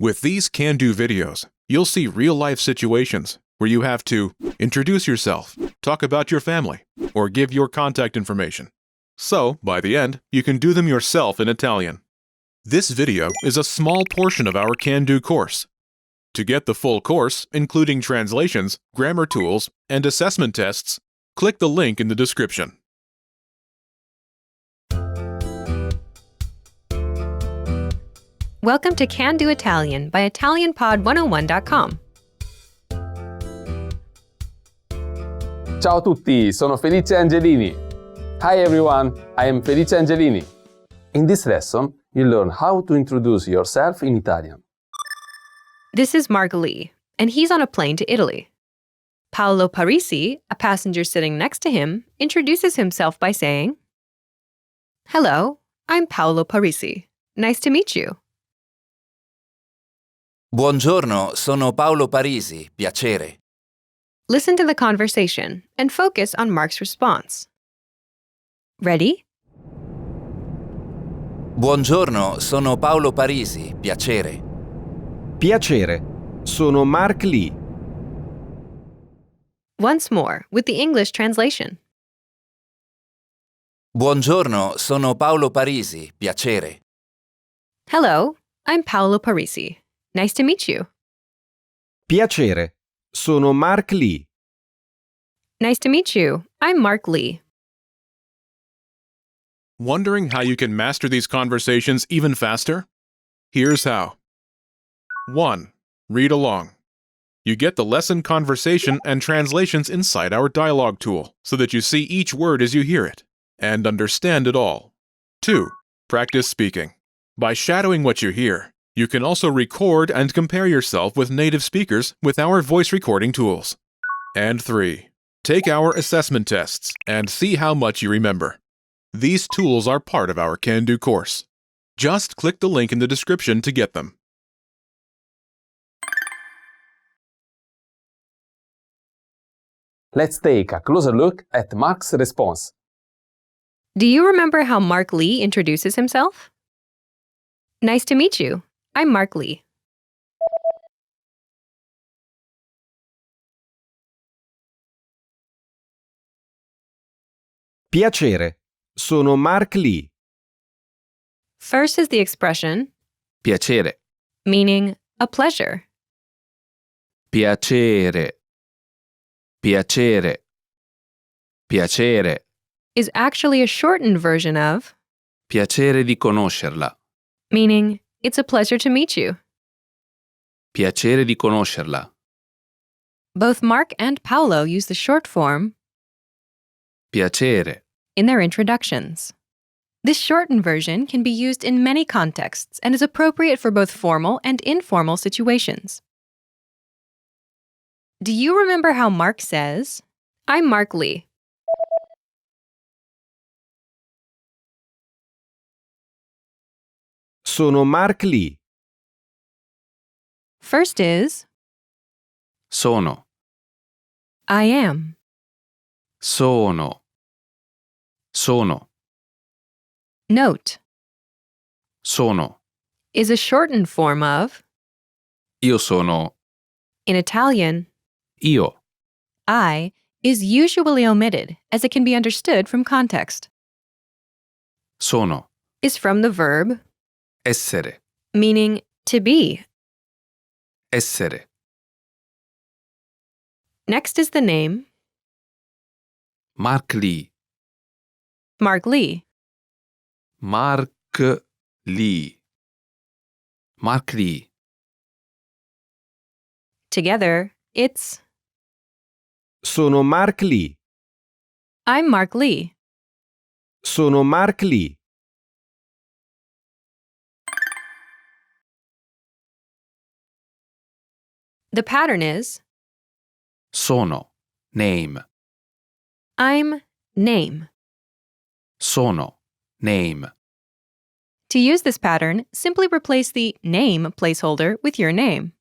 With these can-do videos, you'll see real-life situations where you have to introduce yourself, talk about your family, or give your contact information. So, by the end, you can do them yourself in Italian. This video is a small portion of our can-do course. To get the full course, including translations, grammar tools, and assessment tests, click the link in the description. Welcome to Can Do Italian by ItalianPod101.com. Ciao a tutti, sono Felice Angelini. Hi everyone, I am Felice Angelini. In this lesson, you learn how to introduce yourself in Italian. This is Mark Lee, and he's on a plane to Italy. Paolo Parisi, a passenger sitting next to him, introduces himself by saying, "Hello, I'm Paolo Parisi. Nice to meet you." Buongiorno, sono Paolo Parisi, piacere. Listen to the conversation and focus on Mark's response. Ready? Buongiorno, sono Paolo Parisi, piacere. Piacere, sono Mark Lee. Once more, with the English translation. Buongiorno, sono Paolo Parisi, piacere. Hello, I'm Paolo Parisi. Nice to meet you. Piacere, sono Mark Lee. Nice to meet you. I'm Mark Lee. Wondering how you can master these conversations even faster? Here's how. 1. Read along. You get the lesson conversation and translations inside our dialogue tool so that you see each word as you hear it and understand it all. 2. Practice speaking. By shadowing what you hear, you can also record and compare yourself with native speakers with our voice recording tools. And 3. Take our assessment tests and see how much you remember. These tools are part of our Can-Do course. Just click the link in the description to get them. Let's take a closer look at Mark's response. Do you remember how Mark Lee introduces himself? Nice to meet you. I'm Mark Lee. Piacere, sono Mark Lee. First is the expression, Piacere, meaning a pleasure. piacere, piacere, piacere, Is actually a shortened version of, piacere di conoscerla, meaning it's a pleasure to meet you. piacere di conoscerla, Both Mark and Paolo use the short form piacere, in their introductions. This shortened version can be used in many contexts and is appropriate for both formal and informal situations. Do you remember how Mark says, "I'm Mark Lee"? Sono Mark Lee. First is, sono, I am. sono, sono, Note, sono, is a shortened form of, io sono, in Italian, io, I is usually omitted as it can be understood from context. sono, Is from the verb, essere, meaning to be. essere, Next is the name, Mark Lee, Mark Lee. Mark Lee, Mark Lee, Together, it's, Sono Mark Lee. I'm Mark Lee. Sono Mark Lee. The pattern is, sono, name, I'm name. sono, name, To use this pattern, simply replace the name placeholder with your name.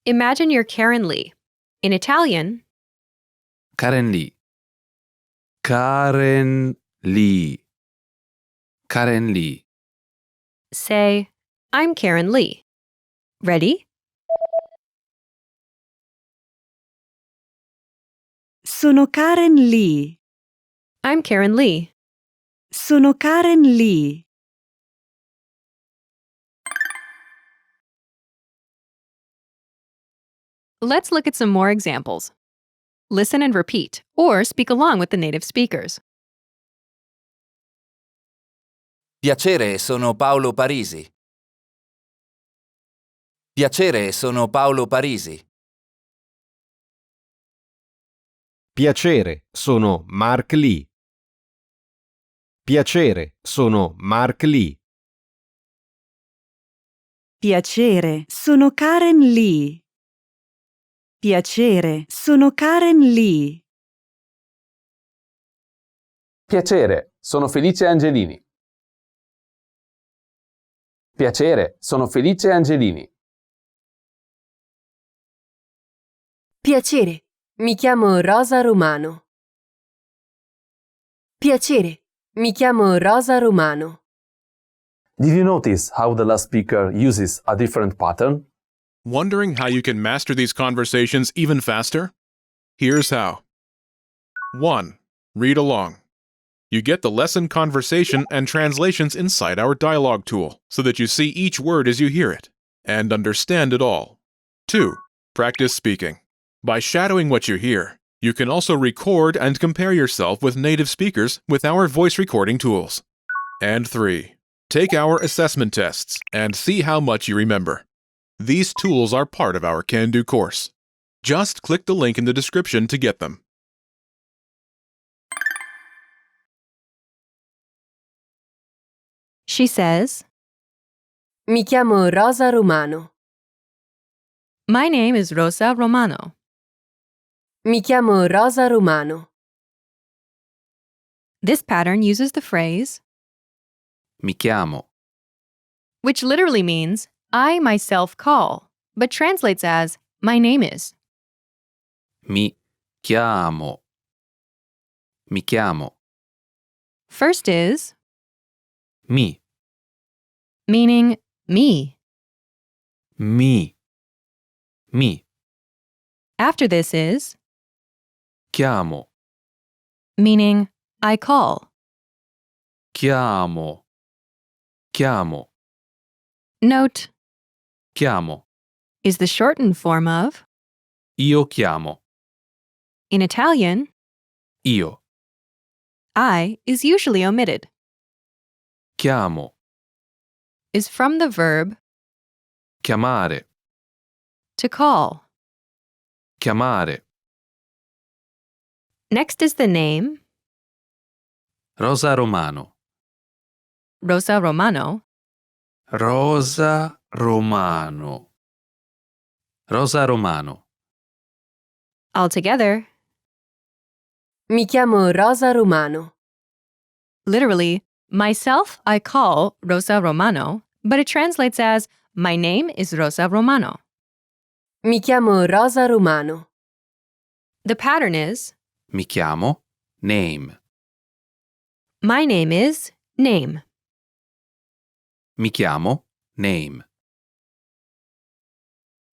Imagine you're Karen Lee. In Italian, Karen Lee, Karen Lee, Karen Lee, say, I'm Karen Lee. Ready? Sono Karen Lee. I'm Karen Lee. Sono Karen Lee. Let's look at some more examples. Listen and repeat, or speak along with the native speakers. Piacere, sono Paolo Parisi. Piacere, sono Paolo Parisi. Piacere, sono Mark Lee. Piacere, sono Mark Lee. Piacere, sono Karen Lee. Piacere, sono Karen Lee. Piacere, sono Felice Angelini. Piacere, sono Felice Angelini. Piacere, mi chiamo Rosa Romano. Piacere, mi chiamo Rosa Romano. Did you notice how the last speaker uses a different pattern? Wondering how you can master these conversations even faster? Here's how. 1. Read along. You get the lesson conversation and translations inside our dialogue tool so that you see each word as you hear it and understand it all. 2. Practice speaking. By shadowing what you hear, you can also record and compare yourself with native speakers with our voice recording tools. And 3. Take our assessment tests and see how much you remember. These tools are part of our Can-Do course. Just click the link in the description to get them. She says, Mi chiamo Rosa Romano. My name is Rosa Romano. Mi chiamo Rosa Romano. This pattern uses the phrase, Mi chiamo. which literally means I myself call, but translates as my name is. Mi chiamo. Mi chiamo. First is, Mi. meaning me. Mi. Mi. After this is, Chiamo. meaning I call. Chiamo. Chiamo. Note Chiamo. is the shortened form of, Io chiamo. in Italian, Io. I is usually omitted, Chiamo. is from the verb Chiamare. to call. Chiamare. Next is the name, Rosa Romano. Rosa Romano. Rosa Romano. Rosa Romano. Altogether, Mi chiamo Rosa Romano. literally, myself I call Rosa Romano, but it translates as my name is Rosa Romano. Mi chiamo Rosa Romano. The pattern is, Mi chiamo. Name. my name is name. Mi chiamo. Name.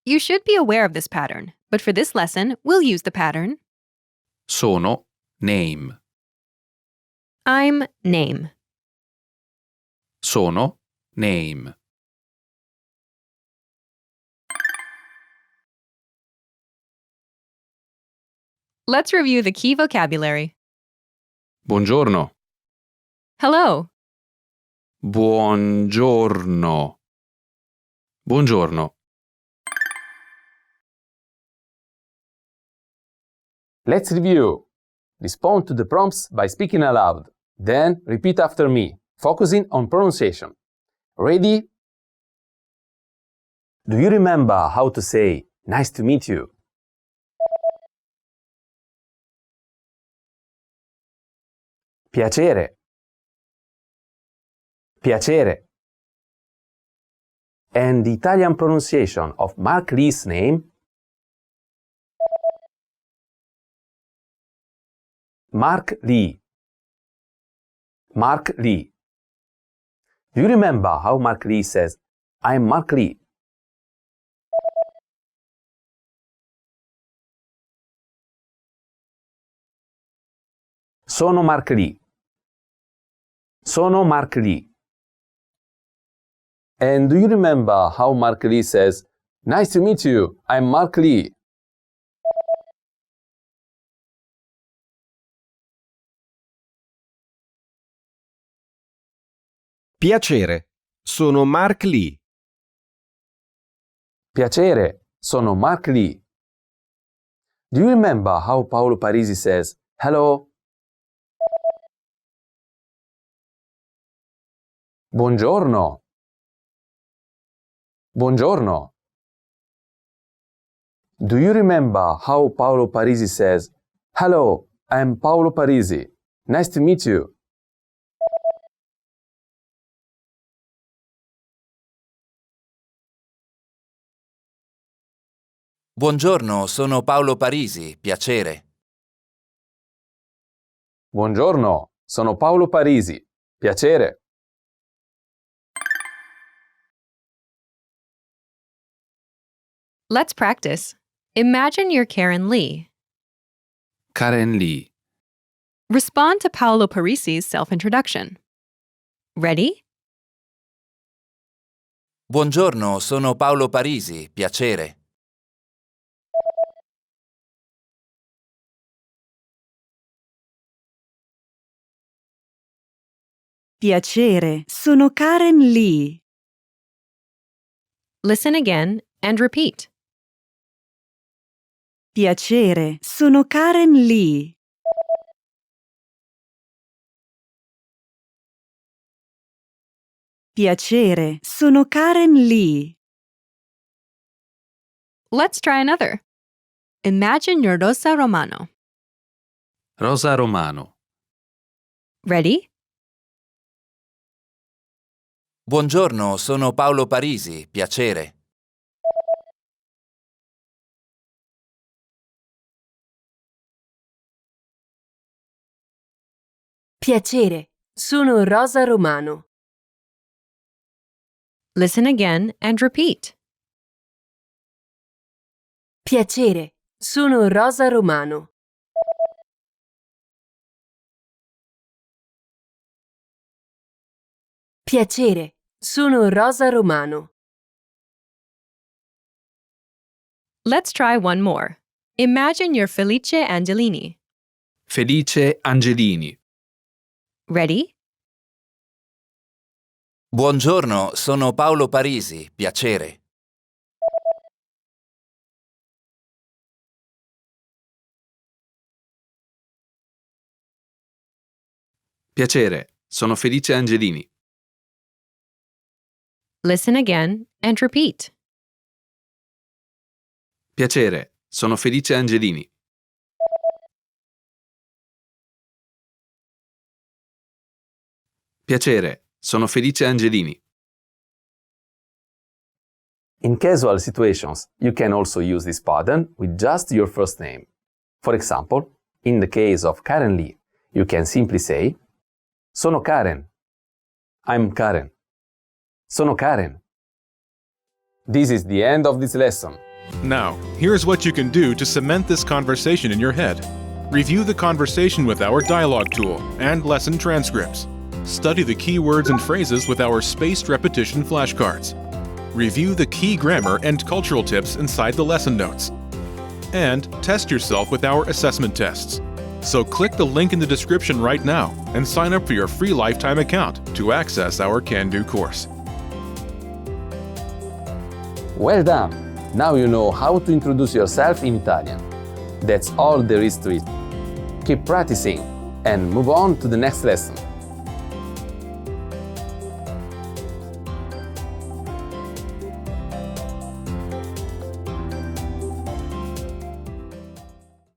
You should be aware of this pattern, but for this lesson, we'll use the pattern Sono. Name. I'm name. Sono. Name. Let's review the key vocabulary. Buongiorno. Hello, Buongiorno. Buongiorno. Let's review. Respond to the prompts by speaking aloud. Then repeat after me, focusing on pronunciation. Ready? Do you remember how to say, "Nice to meet you"? Piacere. Piacere. And the Italian pronunciation of Mark Lee's name? Mark Lee. Mark Lee. Do you remember how Mark Lee says, "I'm Mark Lee"? Sono Mark Lee. Sono Mark Lee. And do you remember how Mark Lee says, "Nice to meet you, I'm Mark Lee"? Piacere, sono Mark Lee. Piacere, sono Mark Lee. Do you remember how Paolo Parisi says, "Hello"? Buongiorno. Buongiorno. Do you remember how Paolo Parisi says, "Hello, I'm Paolo Parisi. Nice to meet you"? Buongiorno, sono Paolo Parisi, piacere. Buongiorno, sono Paolo Parisi. Piacere. Let's practice. Imagine you're Karen Lee. Karen Lee. Respond to Paolo Parisi's self-introduction. Ready? Buongiorno, sono Paolo Parisi, piacere. Piacere, sono Karen Lee. Listen again and repeat. Piacere, sono Karen Lee. Piacere, sono Karen Lee. Let's try another. Imagine you're Rosa Romano. Rosa Romano. Ready? Buongiorno, sono Paolo Parisi, piacere. Piacere, sono Rosa Romano. Listen again and repeat. Piacere, sono Rosa Romano. Piacere, sono Rosa Romano. Let's try one more. Imagine you're Felice Angelini. Felice Angelini. Ready? Buongiorno, sono Paolo Parisi, piacere. Piacere, sono Felice Angelini. Listen again and repeat. Piacere, sono Felice Angelini. Piacere, sono Felice Angelini. In casual situations, you can also use this pattern with just your first name. For example, in the case of Karen Lee, you can simply say, "Sono Karen." "I'm Karen." "Sono Karen." This is the end of this lesson. Now, here's what you can do to cement this conversation in your head. Review the conversation with our dialogue tool and lesson transcripts. Study the key words and phrases with our spaced repetition flashcards. Review the key grammar and cultural tips inside the lesson notes. And test yourself with our assessment tests. So click the link in the description right now and sign up for your free lifetime account to access our Can-Do course. Well done! Now you know how to introduce yourself in Italian. That's all there is to it. Keep practicing and move on to the next lesson.